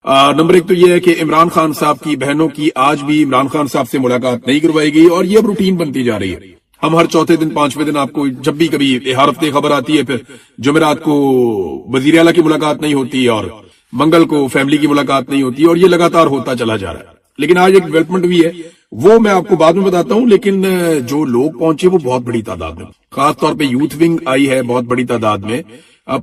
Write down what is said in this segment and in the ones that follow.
Number ایک تو یہ ہے کہ عمران خان صاحب کی بہنوں کی آج بھی عمران خان صاحب سے ملاقات نہیں کروائی گئی اور یہ اب روٹین بنتی جا رہی ہے. ہم ہر چوتھے دن پانچویں دن آپ کو جب بھی کبھی ہر ہفتے خبر آتی ہے, پھر جمعرات کو وزیر اعلیٰ کی ملاقات نہیں ہوتی اور منگل کو فیملی کی ملاقات نہیں ہوتی, اور یہ لگاتار ہوتا چلا جا رہا ہے. لیکن آج ایک ڈیولپمنٹ بھی ہے, وہ میں آپ کو بعد میں بتاتا ہوں. لیکن جو لوگ پہنچے وہ بہت بڑی تعداد میں, خاص طور پہ یوتھ ونگ آئی ہے بہت بڑی تعداد میں.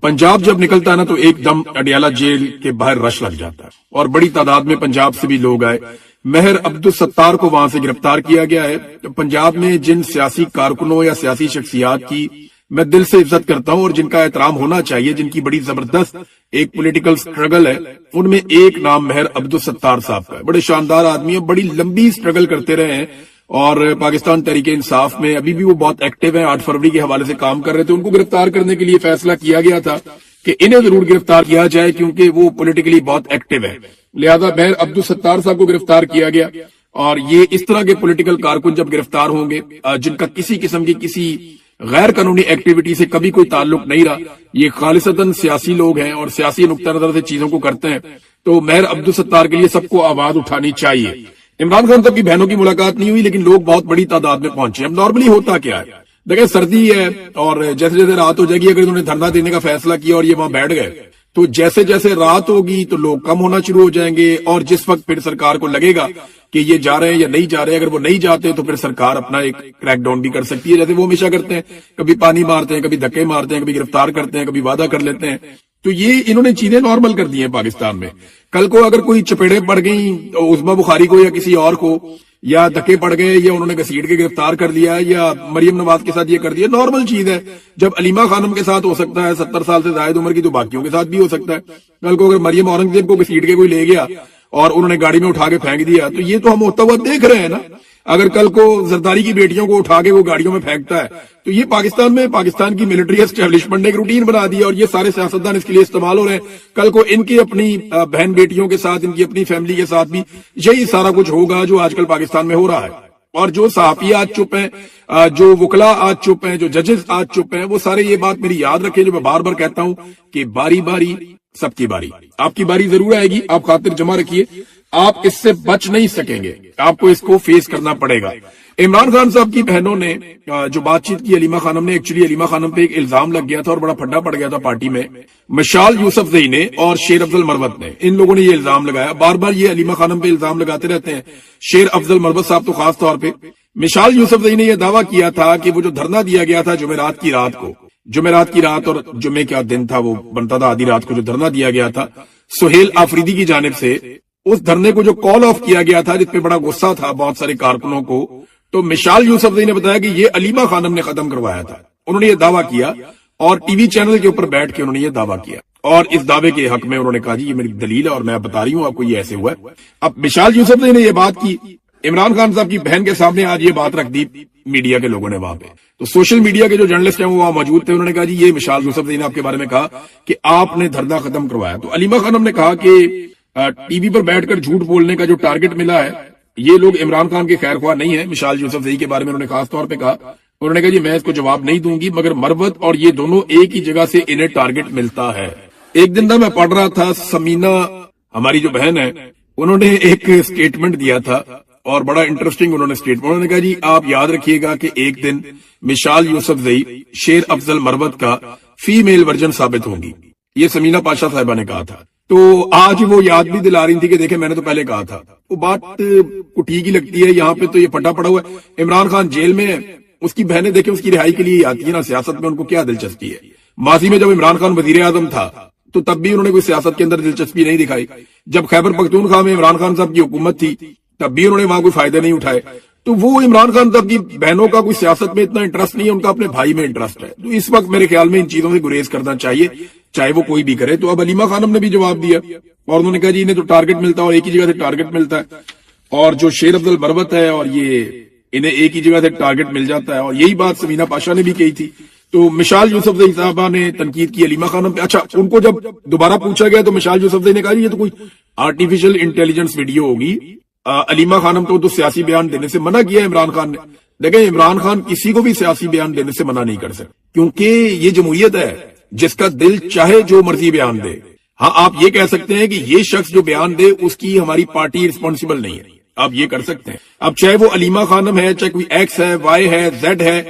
پنجاب جب نکلتا ہے نا تو ایک دم اڈیالہ جیل کے باہر رش لگ جاتا ہے, اور بڑی تعداد میں پنجاب سے بھی لوگ آئے. مہر عبدالستار کو وہاں سے گرفتار کیا گیا ہے. پنجاب میں جن سیاسی کارکنوں یا سیاسی شخصیات کی میں دل سے عزت کرتا ہوں اور جن کا احترام ہونا چاہیے, جن کی بڑی زبردست ایک پولیٹیکل سٹرگل ہے, ان میں ایک نام مہر عبدالستار صاحب کا ہے. بڑے شاندار آدمی ہیں, بڑی لمبی سٹرگل کرتے رہے ہیں, اور پاکستان تحریک انصاف میں ابھی بھی وہ بہت ایکٹیو ہیں. 8 فروری کے حوالے سے کام کر رہے تھے. ان کو گرفتار کرنے کے لیے فیصلہ کیا گیا تھا کہ انہیں ضرور گرفتار کیا جائے کیونکہ وہ پولیٹیکلی بہت ایکٹیو ہے. لہذا مہر عبدالستار صاحب کو گرفتار کیا گیا. اور یہ اس طرح کے پولیٹیکل کارکن جب گرفتار ہوں گے جن کا کسی قسم کی کسی غیر قانونی ایکٹیویٹی سے کبھی کوئی تعلق نہیں رہا, یہ خالصتاً سیاسی لوگ ہیں اور سیاسی نقطہ نظر سے چیزوں کو کرتے ہیں, تو مہر عبدالستار کے لیے سب کو آواز اٹھانی چاہیے. عمران خان صاحب کی بہنوں کی ملاقات نہیں ہوئی لیکن لوگ بہت بڑی تعداد میں پہنچے. اب نارملی ہوتا کیا ہے, دیکھیں سردی ہے اور جیسے جیسے رات ہو جائے گی, اگر انہوں نے دھرنا دینے کا فیصلہ کیا اور یہ وہاں بیٹھ گئے تو جیسے جیسے رات ہوگی تو لوگ کم ہونا شروع ہو جائیں گے, اور جس وقت پھر سرکار کو لگے گا کہ یہ جا رہے ہیں یا نہیں جا رہے, اگر وہ نہیں جاتے تو پھر سرکار اپنا ایک کریک ڈاؤن بھی کر سکتی ہے, جیسے وہ ہمیشہ کرتے ہیں. کبھی پانی مارتے ہیں, کبھی دھکے مارتے ہیں, کبھی گرفتار کرتے ہیں, کبھی وعدہ کر لیتے ہیں. تو یہ انہوں نے چیزیں نارمل کر دی ہیں پاکستان میں. کل کو اگر کوئی چپیڑے پڑ گئیں عظما بخاری کو یا کسی اور کو, یا دھکے پڑ گئے, یا انہوں نے گھسیٹ کے گرفتار کر لیا, یا مریم نواز کے ساتھ یہ کر دیا, نارمل چیز ہے. جب علیمہ خانم کے ساتھ ہو سکتا ہے 70 سال سے زائد عمر کی, تو باقیوں کے ساتھ بھی ہو سکتا ہے. کل کو اگر مریم اورنگزیب کو گھسیٹ کے کوئی لے گیا اور انہوں نے گاڑی میں اٹھا کے پھینک دیا, تو یہ تو ہم ہوتا ہوا دیکھ رہے ہیں نا. اگر کل کو زرداری کی بیٹیوں کو اٹھا کے وہ گاڑیوں میں پھینکتا ہے, تو یہ پاکستان میں پاکستان کی ملٹری اسٹیبلشمنٹ نے ایک روٹین بنا دی ہے, اور یہ سارے سیاستدان اس کے لیے استعمال ہو رہے ہیں. کل کو ان کی اپنی بہن بیٹیوں کے ساتھ, ان کی اپنی فیملی کے ساتھ بھی یہی سارا کچھ ہوگا جو آج کل پاکستان میں ہو رہا ہے. اور جو صحافی آج چپ ہیں, جو وکلا آج چپ ہیں, جو ججز آج چپ ہیں, وہ سارے یہ بات میری یاد رکھیں جو میں بار بار کہتا ہوں کہ باری باری سب کی باری, آپ کی باری ضرور آئے گی. آپ خاطر جمع رکھیے, آپ اس سے بچ نہیں سکیں گے, آپ کو اس کو فیس کرنا پڑے گا. عمران خان صاحب کی بہنوں نے جو بات چیت کی علیمہ خانم نے, ایکچولی علیمہ خانم پہ ایک الزام لگ گیا تھا اور بڑا پھڈا پڑ گیا تھا پارٹی میں. مشال یوسف زئی نے اور شیر افضل مروت نے, ان لوگوں نے یہ الزام لگایا. بار بار یہ علیمہ خانم پہ الزام لگاتے رہتے ہیں, شیر افضل مروت صاحب تو خاص طور پہ. مشال یوسف زئی نے یہ دعویٰ کیا تھا کہ وہ جو دھرنا دیا گیا تھا جمعرات کی رات کو, جمعرات کی رات اور جمعے کا دن تھا, وہ بنتا تھا آدھی رات کو جو دھرنا دیا گیا تھا سہیل آفریدی کی جانب سے, اس دھرنے کو جو کال آف کیا گیا تھا جس پہ بڑا غصہ تھا بہت سارے کارکنوں کو, تو مشال یوسف زئی نے بتایا کہ یہ علیمہ خانم نے ختم کروایا تھا. انہوں نے یہ دعویٰ کیا اور ٹی وی چینل کے اوپر بیٹھ کے انہوں نے یہ دعویٰ کیا, اور اس دعوے کے حق میں انہوں نے کہا جی یہ میری دلیل ہے اور میں بتا رہی ہوں آپ کو یہ ایسے ہوا ہے. اب مشال یوسف زئی نے یہ بات کی, عمران خان صاحب کی بہن کے سامنے آج یہ بات رکھ دی میڈیا کے لوگوں نے وہاں پہ. تو سوشل میڈیا کے جو جرنلسٹ ہیں وہ وہاں موجود تھے, انہوں نے کہا جی یہ مشال یوسف زئی نے آپ کے بارے میں کہا کہ آپ نے دھرنا ختم کروایا. تو علیمہ خانم نے کہا کہ ٹی وی پر بیٹھ کر جھوٹ بولنے کا جو ٹارگٹ ملا ہے, یہ لوگ عمران خان کے خیر خواہ نہیں ہیں. مشال یوسف زئی کے بارے میں انہوں نے خاص طور پہ کہا, انہوں نے کہا جی میں اس کو جواب نہیں دوں گی, مگر مروت اور یہ دونوں ایک ہی جگہ سے انہیں ٹارگٹ ملتا ہے. ایک دن میں پڑھ رہا تھا, سمینا ہماری جو بہن ہے انہوں نے ایک سٹیٹمنٹ دیا تھا اور بڑا انٹرسٹنگ انہوں نے سٹیٹمنٹ, انہوں نے کہا جی آپ یاد رکھیے گا کہ ایک دن مشال یوسف زئی شیر افضل مروت کا فیمیل ورژن ثابت ہوگی. یہ سمینا پاشا صاحبہ نے کہا تھا. تو آج وہ یاد بھی دلا رہی تھی کہ دیکھیں میں نے تو پہلے کہا تھا. وہ بات کو ٹھیک ہی لگتی ہے. یہاں پہ تو یہ پھٹا پڑا ہوا ہے, عمران خان جیل میں ہے, اس کی بہنیں دیکھیں اس کی رہائی کے لیے آتی ہے نا, سیاست میں ان کو کیا دلچسپی ہے. ماضی میں جب عمران خان وزیر اعظم تھا تو تب بھی انہوں نے کوئی سیاست کے اندر دلچسپی نہیں دکھائی. جب خیبر پختونخوا میں عمران خان صاحب کی حکومت تھی تب بھی انہوں نے وہاں کوئی فائدے نہیں اٹھائے. تو وہ عمران خان صاحب کی بہنوں کا کوئی سیاست میں اتنا انٹرسٹ نہیں ہے, ان کا اپنے بھائی میں انٹرسٹ ہے. تو اس وقت میرے خیال میں ان چیزوں سے گریز کرنا چاہیے, چاہے وہ کوئی بھی کرے. تو اب علیمہ خانم نے بھی جواب دیا اور انہوں نے کہا جی انہیں تو ٹارگٹ ملتا ہے اور ایک ہی جگہ سے ٹارگٹ ملتا ہے, اور جو شیر افضل مروت ہے اور یہ انہیں ایک ہی جگہ سے ٹارگٹ مل جاتا ہے. اور یہی بات سمینا پاشا نے بھی کہی تھی. تو مشال یوسف زئی صاحبہ نے تنقید کی علیمہ خانم پہ. اچھا, ان کو جب دوبارہ پوچھا گیا تو مشال یوسف زئی نے کہا یہ تو کوئی آرٹیفیشل انٹیلیجنس ویڈیو ہوگی. علیمہ خانم تو سیاسی بیان دینے سے منع کیا عمران خان نے. دیکھیں عمران خان کسی کو بھی سیاسی بیان دینے سے منع نہیں کر سکتے, کیونکہ یہ جمہوریت ہے, جس کا دل چاہے جو مرضی بیان دے. ہاں آپ یہ کہہ سکتے ہیں کہ یہ شخص جو بیان دے اس کی ہماری پارٹی رسپانسبل نہیں ہے، آپ یہ کر سکتے ہیں. اب چاہے وہ علیمہ خانم ہے، چاہے کوئی ایکس ہے، وائی ہے، زیڈ ہے،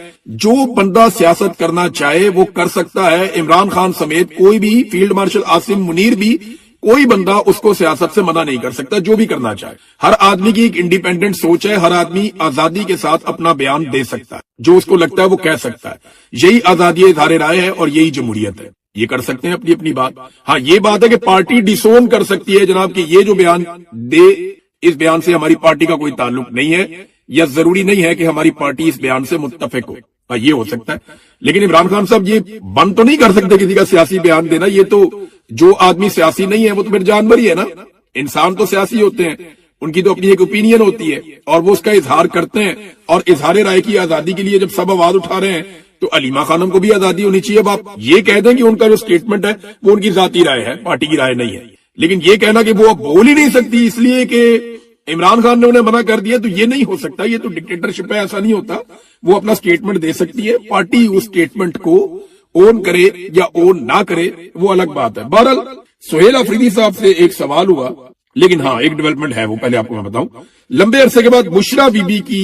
جو بندہ سیاست کرنا چاہے وہ کر سکتا ہے. عمران خان سمیت کوئی بھی، فیلڈ مارشل عاصم منیر بھی، کوئی بندہ اس کو سیاست سے منع نہیں کر سکتا جو بھی کرنا چاہے. ہر آدمی کی ایک انڈیپینڈنٹ سوچ ہے، ہر آدمی آزادی کے ساتھ اپنا بیان دے سکتا ہے، جو اس کو لگتا ہے وہ کہہ سکتا ہے. یہی آزادی اظہار رائے ہے اور یہی جمہوریت ہے. یہ کر سکتے ہیں اپنی اپنی بات. ہاں یہ بات ہے کہ پارٹی ڈسون کر سکتی ہے جناب کہ یہ جو بیان دے اس بیان سے ہماری پارٹی کا کوئی تعلق نہیں ہے، یا ضروری نہیں ہے کہ ہماری پارٹی اس بیان سے متفق ہو. یہ ہو سکتا ہے. لیکن عمران خان صاحب یہ بند تو نہیں کر سکتے کسی کا سیاسی بیان دینا. یہ تو جو آدمی سیاسی نہیں ہے وہ تو پھر جانور ہی ہے نا. انسان تو سیاسی ہوتے ہیں، ان کی تو اپنی ایک اوپینین ہوتی ہے اور وہ اس کا اظہار کرتے ہیں. اور اظہار رائے کی آزادی کے لیے جب سب آواز اٹھا رہے ہیں تو علیمہ خانم کو بھی آزادی ہونی چاہیے. اب آپ یہ کہہ دیں کہ ان کا جو سٹیٹمنٹ ہے وہ ان کی ذاتی رائے ہے، پارٹی کی رائے نہیں ہے. لیکن یہ کہنا کہ وہ اب بول ہی نہیں سکتی اس لیے کہ عمران خان نے انہیں منع کر دیا، تو یہ نہیں ہو سکتا. یہ تو ڈکٹیٹرشپ ہے، ایسا نہیں ہوتا. وہ اپنا سٹیٹمنٹ دے سکتی ہے، پارٹی اس سٹیٹمنٹ کو اون کرے یا اون نہ کرے وہ الگ بات ہے. بہرحال سہیل آفریدی صاحب سے ایک سوال ہوا، لیکن ہاں ایک ڈیولپمنٹ ہے، وہ پہلے آپ کو میں بتاؤں. لمبے عرصے کے بعد بشرا بی بی کی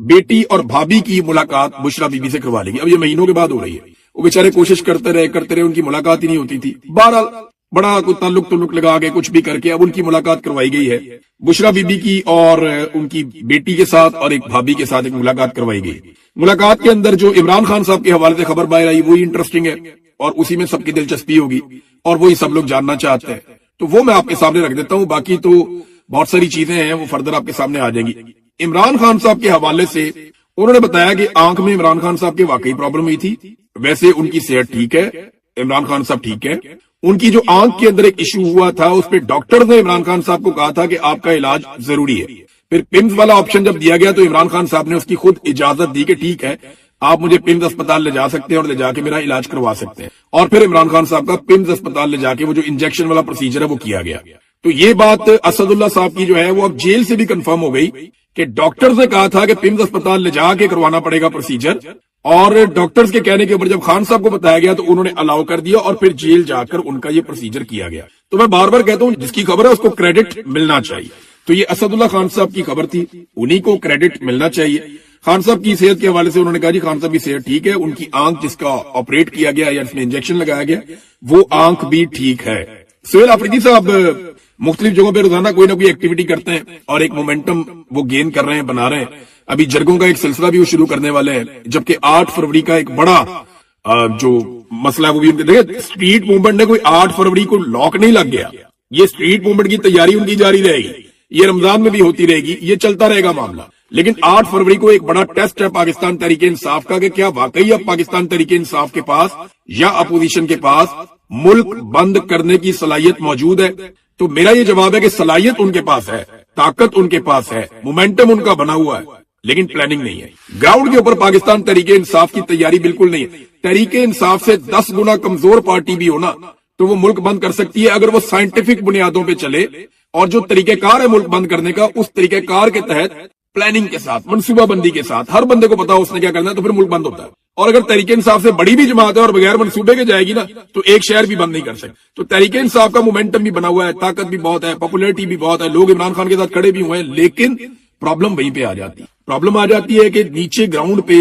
بیٹی اور بھابھی کی ملاقات بشرا بی بی سے کروا لے گی. اب یہ مہینوں کے بعد ہو رہی ہے. وہ بیچارے کوشش کرتے رہے ان کی ملاقات ہی نہیں ہوتی تھی. بہرحال بڑا کوئی تعلق لگا کے کچھ بھی کر کے اب ان کی ملاقات کروائی گئی ہے. بشرا بی بی کی اور ان کی بیٹی کے ساتھ اور ایک بھابھی کے ساتھ ایک ملاقات کروائی گئی. ملاقات کے اندر جو عمران خان صاحب کے حوالے سے خبر باہر آئی وہی انٹرسٹنگ ہے اور اسی میں سب کی دلچسپی ہوگی اور وہی سب لوگ جاننا چاہتے ہیں. تو وہ میں آپ کے سامنے رکھ دیتا ہوں. باقی تو بہت ساری چیزیں ہیں وہ فردر آپ کے سامنے آ جائیں گی. عمران خان صاحب کے حوالے سے انہوں نے بتایا کہ آنکھ میں عمران خان صاحب کے واقعی پرابلم ہوئی تھی. ویسے ان کی صحت ٹھیک ہے، عمران خان صاحب ٹھیک ہے. ان کی جو آنکھ کے اندر ایک ایشو ہوا تھا اس پہ ڈاکٹر نے عمران خان صاحب کو کہا تھا کہ آپ کا علاج ضروری ہے. پھر پمز والا آپشن جب دیا گیا تو عمران خان صاحب نے اس کی خود اجازت دی کہ ٹھیک ہے آپ مجھے پمز اسپتال لے جا سکتے ہیں اور لے جا کے میرا علاج کروا سکتے ہیں. اور پھر عمران خان صاحب کا پمز اسپتال لے جا کے وہ جو انجیکشن والا پروسیجر ہے وہ کیا گیا. تو یہ بات اسد اللہ صاحب کی جو ہے وہ اب جیل سے بھی کنفرم ہو گئی کہ ڈاکٹرز نے کہا تھا کہ پمز اسپتال لے جا کے کروانا پڑے گا پروسیجر، اور ڈاکٹرز کے کہنے کے اوپر جب خان صاحب کو بتایا گیا تو انہوں نے الاؤ کر دیا اور پھر جیل جا کر ان کا یہ پروسیجر کیا گیا. تو میں بار بار کہتا ہوں جس کی خبر ہے اس کو کریڈٹ ملنا چاہیے. تو یہ اسد اللہ خان صاحب کی خبر تھی، انہی کو کریڈٹ ملنا چاہیے. خان صاحب کی صحت کے حوالے سے انہوں نے کہا جی خان صاحب کی صحت ٹھیک ہے، ان کی آنکھ جس کا آپریٹ کیا گیا یا اس میں انجیکشن لگایا گیا وہ آنکھ بھی ٹھیک ہے. سہیل آفریدی صاحب مختلف جگہوں پہ روزانہ کوئی نہ کوئی ایکٹیویٹی کرتے ہیں اور ایک مومنٹم وہ گین کر رہے ہیں، بنا رہے ہیں. ابھی جرگوں کا ایک سلسلہ بھی وہ شروع کرنے والے ہیں، جبکہ 8 فروری کا ایک بڑا جو مسئلہ ہے وہ بھی ان کے دیکھیں اسٹریٹ موومنٹ نے کوئی 8 فروری کو لاک نہیں لگ گیا. یہ اسٹریٹ موومنٹ کی تیاری ان کی جاری رہے گی، یہ رمضان میں بھی ہوتی رہے گی، یہ چلتا رہے گا معاملہ. لیکن 8 فروری کو ایک بڑا ٹیسٹ ہے پاکستان تحریک انصاف کا کہ کیا واقعی اب پاکستان تحریک انصاف کے پاس یا اپوزیشن کے پاس ملک بند کرنے کی صلاحیت موجود ہے. تو میرا یہ جواب ہے کہ صلاحیت ان کے پاس ہے، طاقت ان کے پاس ہے، مومنٹم ان کا بنا ہوا ہے، لیکن پلاننگ نہیں ہے. گراؤنڈ کے اوپر پاکستان تحریک انصاف کی تیاری بالکل نہیں ہے. تحریک انصاف سے 10 گنا کمزور پارٹی بھی ہونا تو وہ ملک بند کر سکتی ہے اگر وہ سائنٹیفک بنیادوں پہ چلے، اور جو طریقہ کار ہے ملک بند کرنے کا اس طریقہ کار کے تحت پلاننگ کے ساتھ، منصوبہ بندی کے ساتھ، ہر بندے کو پتا اس نے کیا کرنا ہے تو پھر ملک بند ہوتا ہے. اور اگر تحریک انصاف سے بڑی بھی جماعت ہے اور بغیر منصوبے کے جائے گی نا تو ایک شہر بھی بند نہیں کر سکتے. تو تحریک انصاف کا مومنٹم بھی بنا ہوا ہے، طاقت بھی بہت ہے، پاپولیرٹی بھی بہت ہے، لوگ عمران خان کے ساتھ کھڑے بھی ہوئے ہیں. لیکن پرابلم وہیں پہ آ جاتی ہے. پرابلم آ جاتی ہے کہ نیچے گراؤنڈ پہ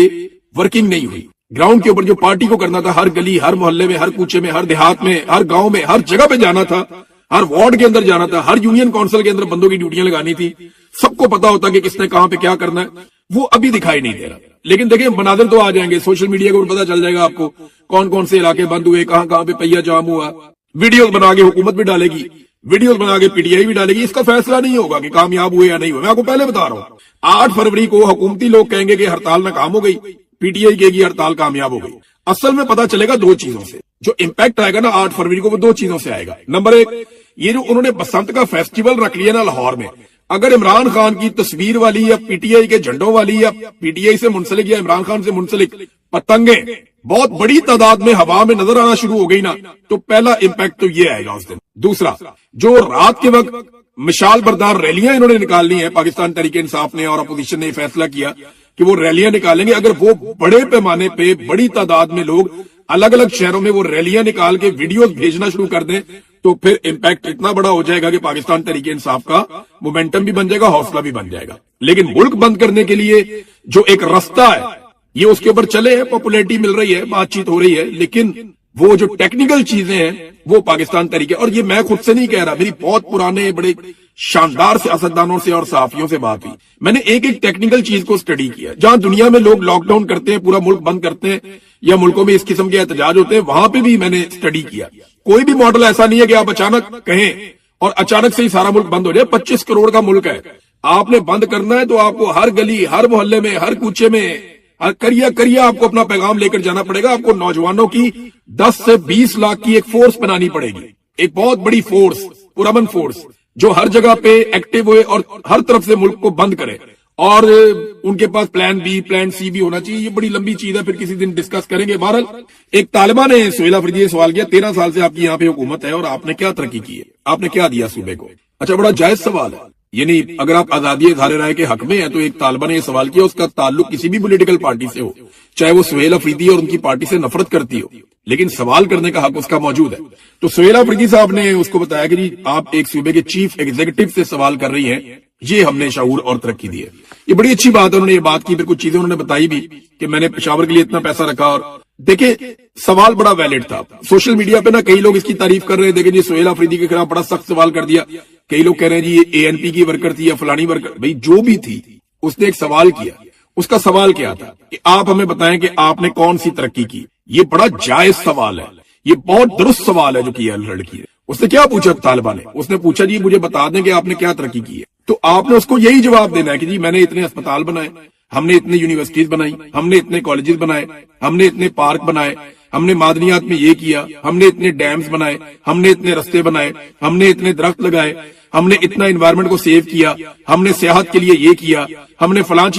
ورکنگ نہیں ہوئی. گراؤنڈ کے اوپر جو پارٹی کو کرنا تھا، ہر گلی، ہر محلے میں، ہر کوچے میں، ہر دیہات میں، ہر گاؤں میں، ہر جگہ پہ جانا تھا، ہر وارڈ کے اندر جانا تھا، ہر یونین کونسل کے اندر بندوں کی ڈیوٹیاں لگانی تھی، سب کو پتا ہوتا کہ کس نے کہاں پہ کیا کرنا ہے، وہ ابھی دکھائی نہیں دے رہا. لیکن دیکھیں مناظر تو آ جائیں گے، سوشل میڈیا کو پتا چل جائے گا آپ کو کون کون سے علاقے بند ہوئے، کہاں کہاں پہ پہیا جام ہوا. ویڈیوز بنا کے حکومت بھی ڈالے گی، ویڈیوز بنا کے پی ٹی آئی بھی ڈالے گی. اس کا فیصلہ نہیں ہوگا کہ کامیاب ہوئے یا نہیں ہوئے. میں آپ کو پہلے بتا رہا ہوں 8 فروری کو حکومتی لوگ کہیں گے کہ ہڑتال ناکام ہو گئی، پی ٹی آئی کہے گی ہڑتال کامیاب ہو گئی. اصل میں پتا چلے گا 2 چیزوں سے. جو امپیکٹ آئے گا نا 8 فروری کو وہ 2 چیزوں سے آئے گا. نمبر 1، یہ جو انہوں نے بسنت کا فیسٹیول رکھ لیا نا لاہور میں، اگر عمران خان کی تصویر والی یا پی ٹی آئی کے جھنڈوں والی یا پی ٹی آئی سے منسلک یا عمران خان سے منسلک پتنگیں بہت بڑی تعداد میں ہوا میں نظر آنا شروع ہو گئی نا تو پہلا امپیکٹ تو یہ آئے گا اس دن. دوسرا، جو رات کے وقت مشال بردار ریلیاں انہوں نے نکالنی ہیں، پاکستان تحریک انصاف نے اور اپوزیشن نے فیصلہ کیا کہ وہ ریلیاں نکالیں گے. اگر وہ بڑے پیمانے پہ بڑی تعداد میں لوگ الگ الگ شہروں میں وہ ریلیاں نکال کے ویڈیوز بھیجنا شروع کر دیں تو پھر امپیکٹ اتنا بڑا ہو جائے گا کہ پاکستان تحریک انصاف کا مومنٹم بھی بن جائے گا, حوصلہ بھی بن جائے گا. لیکن ملک بند کرنے کے لیے جو ایک رستہ ہے یہ اس کے اوپر چلے ہیں, پاپولیرٹی مل رہی ہے, بات چیت ہو رہی ہے, لیکن وہ جو ٹیکنیکل چیزیں ہیں وہ پاکستان تحریک, اور یہ میں خود سے نہیں کہہ رہا, میری بہت پرانے بڑے شاندار سیاستدانوں سے اور صحافیوں سے بات ہوئی. میں نے ایک ایک ٹیکنیکل چیز کو اسٹڈی کیا. جہاں دنیا میں لوگ لاک ڈاؤن کرتے ہیں, پورا ملک بند کرتے ہیں, یا ملکوں میں اس قسم کے احتجاج ہوتے ہیں, وہاں پہ بھی میں نے اسٹڈی کیا. کوئی بھی ماڈل ایسا نہیں ہے کہ آپ اچانک کہیں اور اچانک سے ہی سارا ملک بند ہو جائے. 25 کروڑ کا ملک ہے, آپ نے بند کرنا ہے تو آپ کو ہر گلی, ہر محلے میں, ہر کوچے میں, ہر کریا آپ کو اپنا پیغام لے کر جانا پڑے گا. آپ کو نوجوانوں کی 10 سے 20 لاکھ کی ایک فورس بنانی پڑے گی, ایک بہت بڑی فورس, پرامن فورس, جو ہر جگہ پہ ایکٹیو ہوئے اور ہر طرف سے ملک کو بند کرے. اور ان کے پاس پلان بی, پلان سی بھی ہونا چاہیے. یہ بڑی لمبی چیز ہے, پھر کسی دن ڈسکس کریں گے. بہرحال ایک طالبہ نے سہیل آفریدی سے سوال کیا, 13 سال سے آپ کی یہاں پہ حکومت ہے اور آپ نے کیا ترقی کی ہے, آپ نے کیا دیا صوبے کو. اچھا, بڑا جائز سوال ہے. یعنی اگر آپ آزادی اظہار رائے کے حق میں ہیں تو ایک طالبہ نے یہ سوال کیا, اس کا تعلق کسی بھی پولیٹیکل پارٹی سے ہو, چاہے وہ سہیل آفریدی اور ان کی پارٹی سے نفرت کرتی ہو, لیکن سوال کرنے کا حق اس کا موجود ہے. تو سہیل آفریدی صاحب نے اس کو بتایا کہ جی آپ ایک صوبے کے چیف ایگزیکٹو سے سوال کر رہی ہیں, یہ ہم نے شعور اور ترقی دی ہے. یہ بڑی اچھی بات ہے, انہوں نے یہ بات کی. پھر کچھ چیزیں انہوں نے بتائی بھی کہ میں نے پشاور کے لیے اتنا پیسہ رکھا. اور دیکھیں سوال بڑا ویلڈ تھا. سوشل میڈیا پہ نا کئی لوگ اس کی تعریف کر رہے ہیں, دیکھیں جی سہیل آفریدی کے خلاف بڑا سخت سوال کر دیا. کئی لوگ کہہ رہے ہیں جی یہ ANP کی ورکر تھی یا فلانی ورکر. بھئی جو بھی تھی, اس نے ایک سوال کیا. اس کا سوال کیا تھا کہ آپ ہمیں بتائیں کہ آپ نے کون سی ترقی کی. یہ بڑا جائز سوال ہے, یہ بہت درست سوال ہے جو کیا لڑکی ہے. اس نے کیا پوچھا طالبہ نے, اس نے پوچھا جی مجھے بتا دیں کہ آپ نے کیا ترقی کی ہے. تو آپ نے اس کو یہی جواب دینا ہے کہ جی میں نے اتنے اسپتال بنائے, ہم نے اتنے یونیورسٹیز بنائی, ہم نے اتنے کالجز بنائے, ہم نے اتنے پارک بنائے, ہم نے معدنیات میں یہ کیا, ہم نے اتنے ڈیمز بنائے, ہم نے اتنے رستے بنائے, ہم نے اتنے درخت لگائے, ہم نے اتنا انوائرمنٹ کو سیو کیا, ہم نے سیاحت کے لیے یہ کیا, ہم نے فلاں